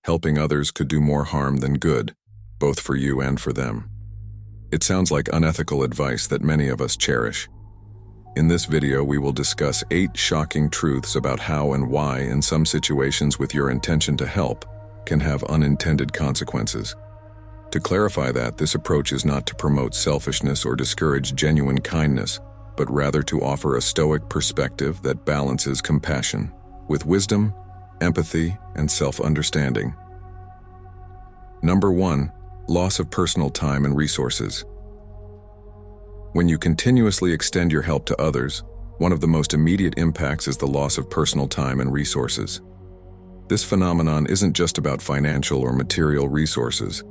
helping others could do more harm than good, both for you and for them. It sounds like unethical advice that many of us cherish. In this video, we will discuss 8 shocking truths about how and why, in some situations with your intention to help, can have unintended consequences. To clarify that, this approach is not to promote selfishness or discourage genuine kindness, but rather to offer a Stoic perspective that balances compassion with wisdom, empathy, and self-understanding. Number 1. Loss of personal time and resources. When you continuously extend your help to others, one of the most immediate impacts is the loss of personal time and resources. This phenomenon isn't just about financial or material resources.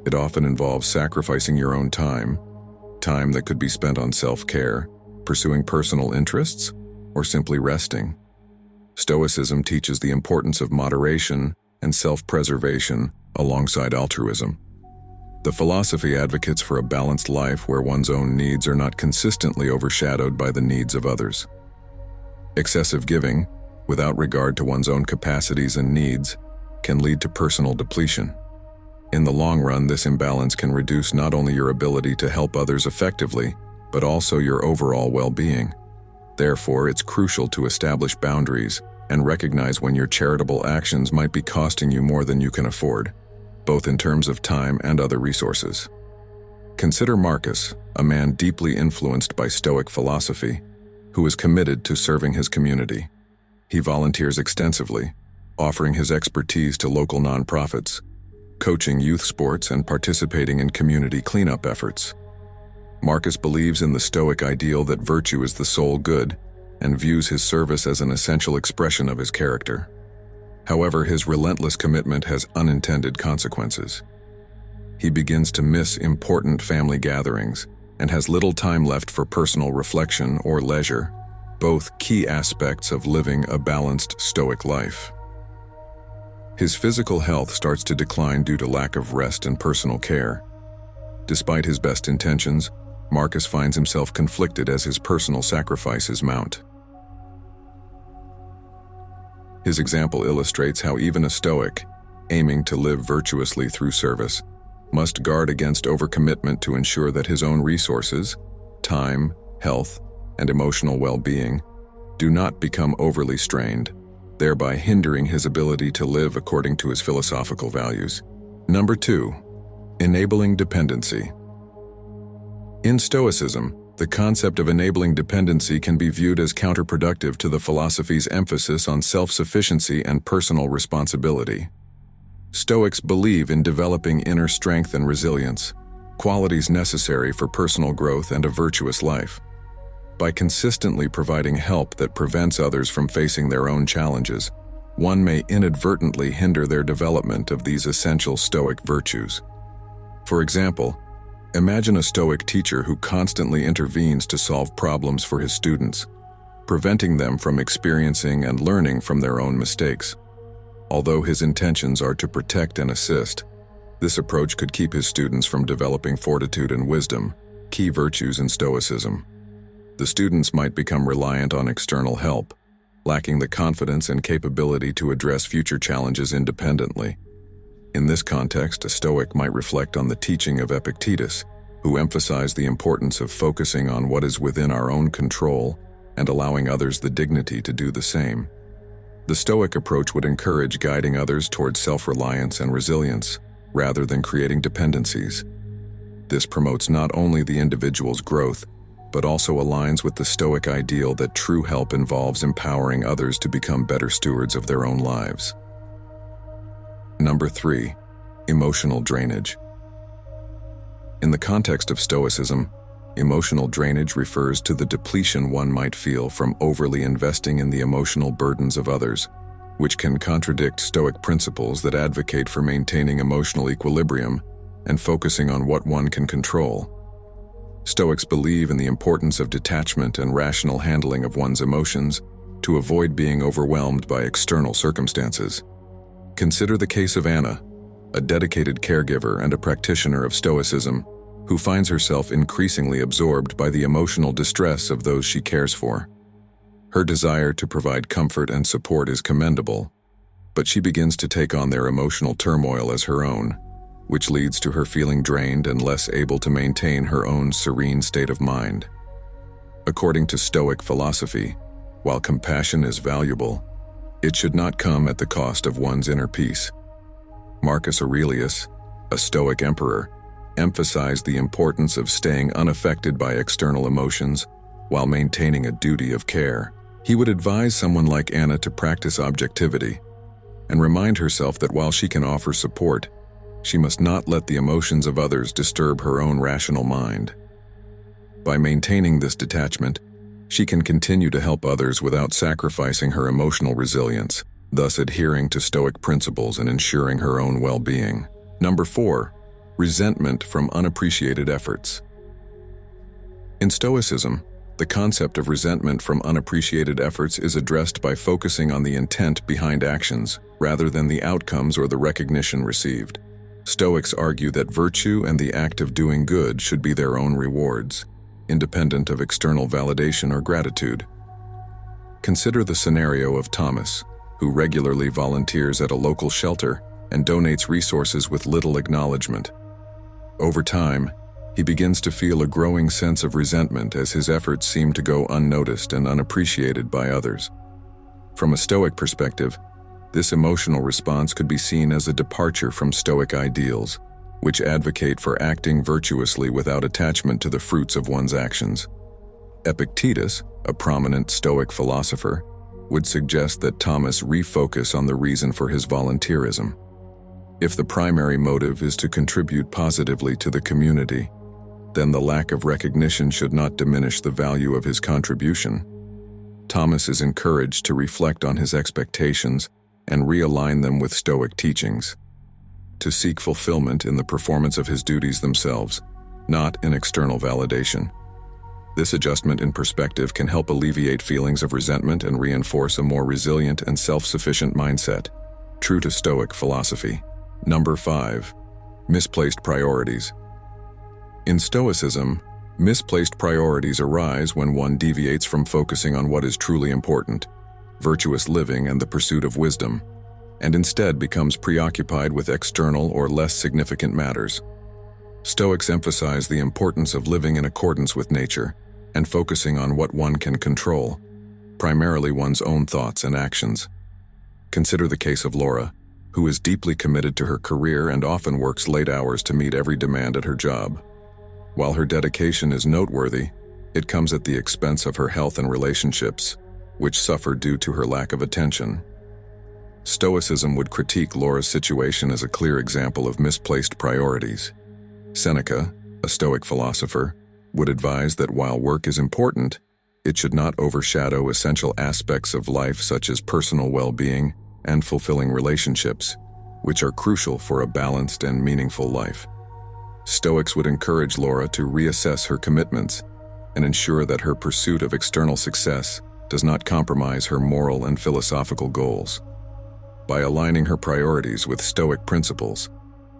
It often involves sacrificing your own time that could be spent on self-care, pursuing personal interests, or simply resting. Stoicism teaches the importance of moderation and self-preservation alongside altruism. The philosophy advocates for a balanced life where one's own needs are not consistently overshadowed by the needs of others. Excessive giving, without regard to one's own capacities and needs, can lead to personal depletion. In the long run, this imbalance can reduce not only your ability to help others effectively, but also your overall well-being. Therefore, it's crucial to establish boundaries and recognize when your charitable actions might be costing you more than you can afford, both in terms of time and other resources. Consider Marcus, a man deeply influenced by Stoic philosophy, who is committed to serving his community. He volunteers extensively, offering his expertise to local nonprofits, coaching youth sports, and participating in community cleanup efforts. Marcus believes in the Stoic ideal that virtue is the sole good and views his service as an essential expression of his character. However, his relentless commitment has unintended consequences. He begins to miss important family gatherings and has little time left for personal reflection or leisure, both key aspects of living a balanced Stoic life. His physical health starts to decline due to lack of rest and personal care. Despite his best intentions, Marcus finds himself conflicted as his personal sacrifices mount. His example illustrates how even a Stoic, aiming to live virtuously through service, must guard against overcommitment to ensure that his own resources, time, health, and emotional well-being, do not become overly strained, thereby hindering his ability to live according to his philosophical values. Number 2. Enabling dependency. In Stoicism, the concept of enabling dependency can be viewed as counterproductive to the philosophy's emphasis on self-sufficiency and personal responsibility. Stoics believe in developing inner strength and resilience, qualities necessary for personal growth and a virtuous life. By consistently providing help that prevents others from facing their own challenges, one may inadvertently hinder their development of these essential Stoic virtues. For example, imagine a Stoic teacher who constantly intervenes to solve problems for his students, preventing them from experiencing and learning from their own mistakes. Although his intentions are to protect and assist, this approach could keep his students from developing fortitude and wisdom, key virtues in Stoicism. The students might become reliant on external help, lacking the confidence and capability to address future challenges independently. In this context, a Stoic might reflect on the teaching of Epictetus, who emphasized the importance of focusing on what is within our own control and allowing others the dignity to do the same. The Stoic approach would encourage guiding others towards self-reliance and resilience, rather than creating dependencies. This promotes not only the individual's growth, but also aligns with the Stoic ideal that true help involves empowering others to become better stewards of their own lives. Number 3. Emotional drainage. In the context of Stoicism, emotional drainage refers to the depletion one might feel from overly investing in the emotional burdens of others, which can contradict Stoic principles that advocate for maintaining emotional equilibrium and focusing on what one can control. Stoics believe in the importance of detachment and rational handling of one's emotions to avoid being overwhelmed by external circumstances. Consider the case of Anna, a dedicated caregiver and a practitioner of Stoicism, who finds herself increasingly absorbed by the emotional distress of those she cares for. Her desire to provide comfort and support is commendable, but she begins to take on their emotional turmoil as her own, which leads to her feeling drained and less able to maintain her own serene state of mind. According to Stoic philosophy, while compassion is valuable, it should not come at the cost of one's inner peace. Marcus Aurelius, a Stoic emperor, emphasized the importance of staying unaffected by external emotions while maintaining a duty of care. He would advise someone like Anna to practice objectivity and remind herself that while she can offer support, she must not let the emotions of others disturb her own rational mind. By maintaining this detachment, she can continue to help others without sacrificing her emotional resilience, thus adhering to Stoic principles and ensuring her own well-being. Number 4. Resentment from unappreciated efforts. In Stoicism, the concept of resentment from unappreciated efforts is addressed by focusing on the intent behind actions rather than the outcomes or the recognition received. Stoics argue that virtue and the act of doing good should be their own rewards, independent of external validation or gratitude. Consider the scenario of Thomas, who regularly volunteers at a local shelter and donates resources with little acknowledgement. Over time, he begins to feel a growing sense of resentment as his efforts seem to go unnoticed and unappreciated by others. From a Stoic perspective, this emotional response could be seen as a departure from Stoic ideals, which advocate for acting virtuously without attachment to the fruits of one's actions. Epictetus, a prominent Stoic philosopher, would suggest that Thomas refocus on the reason for his volunteerism. If the primary motive is to contribute positively to the community, then the lack of recognition should not diminish the value of his contribution. Thomas is encouraged to reflect on his expectations and realign them with Stoic teachings, to seek fulfillment in the performance of his duties themselves, not in external validation. This adjustment in perspective can help alleviate feelings of resentment and reinforce a more resilient and self-sufficient mindset, true to Stoic philosophy. Number 5. Misplaced priorities. In Stoicism, misplaced priorities arise when one deviates from focusing on what is truly important, virtuous living and the pursuit of wisdom, and instead becomes preoccupied with external or less significant matters. Stoics emphasize the importance of living in accordance with nature and focusing on what one can control, primarily one's own thoughts and actions. Consider the case of Laura, who is deeply committed to her career and often works late hours to meet every demand at her job. While her dedication is noteworthy, it comes at the expense of her health and relationships, which suffer due to her lack of attention. Stoicism would critique Laura's situation as a clear example of misplaced priorities. Seneca, a Stoic philosopher, would advise that while work is important, it should not overshadow essential aspects of life such as personal well-being and fulfilling relationships, which are crucial for a balanced and meaningful life. Stoics would encourage Laura to reassess her commitments and ensure that her pursuit of external success does not compromise her moral and philosophical goals. By aligning her priorities with Stoic principles,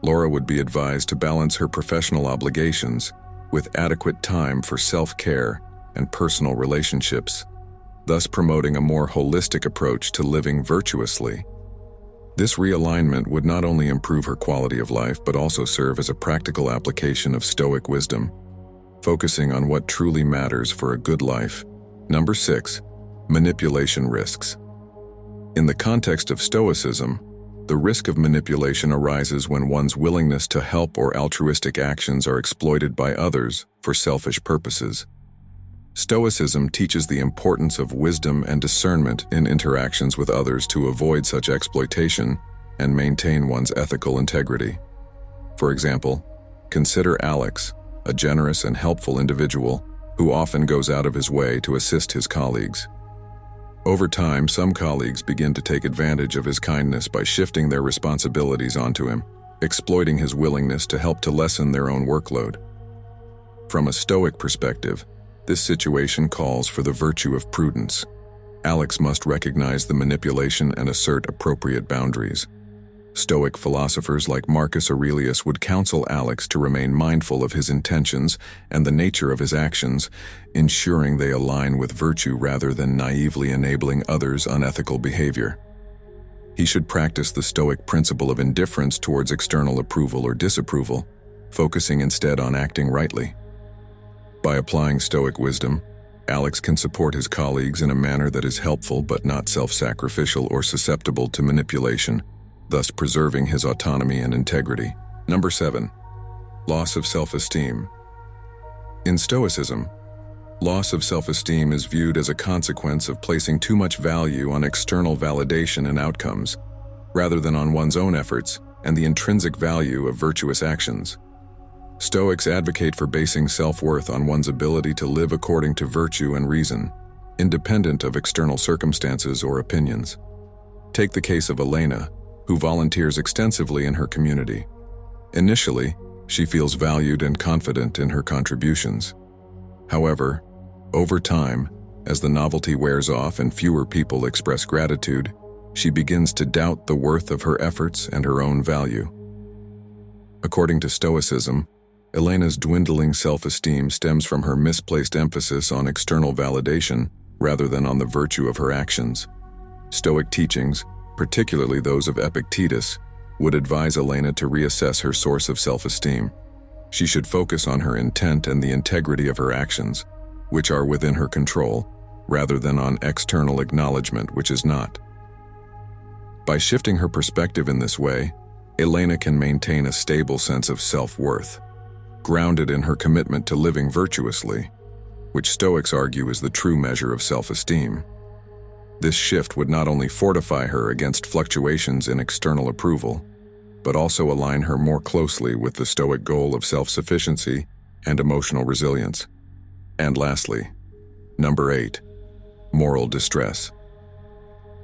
Laura would be advised to balance her professional obligations with adequate time for self-care and personal relationships, thus promoting a more holistic approach to living virtuously. This realignment would not only improve her quality of life but also serve as a practical application of Stoic wisdom, focusing on what truly matters for a good life. Number 6. Manipulation risks. In the context of Stoicism, the risk of manipulation arises when one's willingness to help or altruistic actions are exploited by others for selfish purposes. Stoicism teaches the importance of wisdom and discernment in interactions with others to avoid such exploitation and maintain one's ethical integrity. For example, consider Alex, a generous and helpful individual who often goes out of his way to assist his colleagues. Over time, some colleagues begin to take advantage of his kindness by shifting their responsibilities onto him, exploiting his willingness to help to lessen their own workload. From a Stoic perspective, this situation calls for the virtue of prudence. Alex must recognize the manipulation and assert appropriate boundaries. Stoic philosophers like Marcus Aurelius would counsel Alex to remain mindful of his intentions and the nature of his actions, ensuring they align with virtue rather than naively enabling others' unethical behavior. He should practice the Stoic principle of indifference towards external approval or disapproval, focusing instead on acting rightly. By applying Stoic wisdom, Alex can support his colleagues in a manner that is helpful but not self-sacrificial or susceptible to manipulation, thus preserving his autonomy and integrity. Number 7. Loss of self-esteem. In Stoicism, loss of self-esteem is viewed as a consequence of placing too much value on external validation and outcomes, rather than on one's own efforts and the intrinsic value of virtuous actions. Stoics advocate for basing self-worth on one's ability to live according to virtue and reason, independent of external circumstances or opinions. Take the case of Elena, who volunteers extensively in her community. Initially, she feels valued and confident in her contributions. However, over time, as the novelty wears off and fewer people express gratitude, she begins to doubt the worth of her efforts and her own value. According to Stoicism, Elena's dwindling self-esteem stems from her misplaced emphasis on external validation rather than on the virtue of her actions. Stoic teachings, particularly those of Epictetus, would advise Elena to reassess her source of self-esteem. She should focus on her intent and the integrity of her actions, which are within her control, rather than on external acknowledgement, which is not. By shifting her perspective in this way, Elena can maintain a stable sense of self-worth, grounded in her commitment to living virtuously, which Stoics argue is the true measure of self-esteem. This shift would not only fortify her against fluctuations in external approval, but also align her more closely with the Stoic goal of self-sufficiency and emotional resilience. And lastly, number 8, moral distress.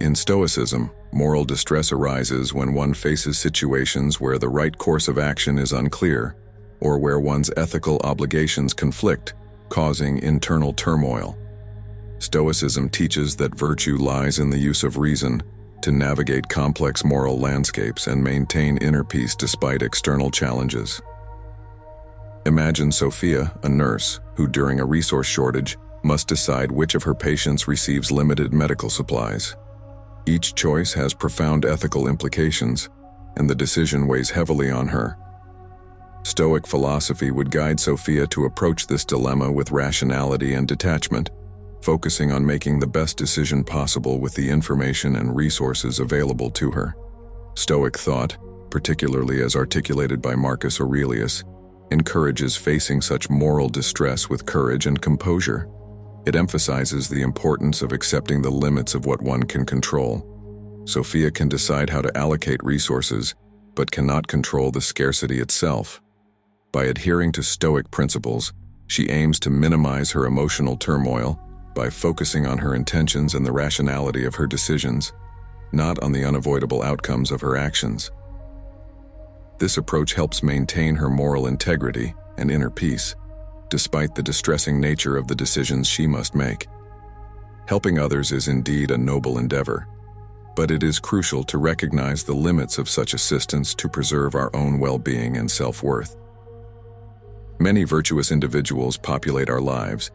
In Stoicism, moral distress arises when one faces situations where the right course of action is unclear, or where one's ethical obligations conflict, causing internal turmoil. Stoicism teaches that virtue lies in the use of reason to navigate complex moral landscapes and maintain inner peace despite external challenges. Imagine Sophia, a nurse, who during a resource shortage must decide which of her patients receives limited medical supplies. Each choice has profound ethical implications, and the decision weighs heavily on her. Stoic philosophy would guide Sophia to approach this dilemma with rationality and detachment, focusing on making the best decision possible with the information and resources available to her. Stoic thought, particularly as articulated by Marcus Aurelius, encourages facing such moral distress with courage and composure. It emphasizes the importance of accepting the limits of what one can control. Sophia can decide how to allocate resources, but cannot control the scarcity itself. By adhering to Stoic principles, she aims to minimize her emotional turmoil by focusing on her intentions and the rationality of her decisions, not on the unavoidable outcomes of her actions. This approach helps maintain her moral integrity and inner peace, despite the distressing nature of the decisions she must make. Helping others is indeed a noble endeavor, but it is crucial to recognize the limits of such assistance to preserve our own well-being and self-worth. Many virtuous individuals populate our lives,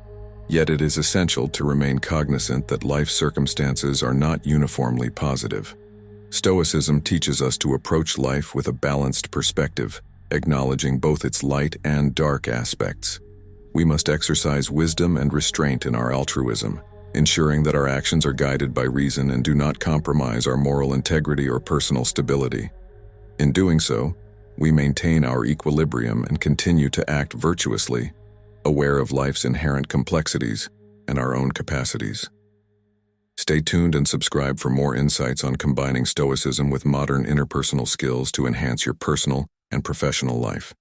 yet it is essential to remain cognizant that life circumstances are not uniformly positive. Stoicism teaches us to approach life with a balanced perspective, acknowledging both its light and dark aspects. We must exercise wisdom and restraint in our altruism, ensuring that our actions are guided by reason and do not compromise our moral integrity or personal stability. In doing so, we maintain our equilibrium and continue to act virtuously, aware of life's inherent complexities and our own capacities. Stay tuned and subscribe for more insights on combining Stoicism with modern interpersonal skills to enhance your personal and professional life.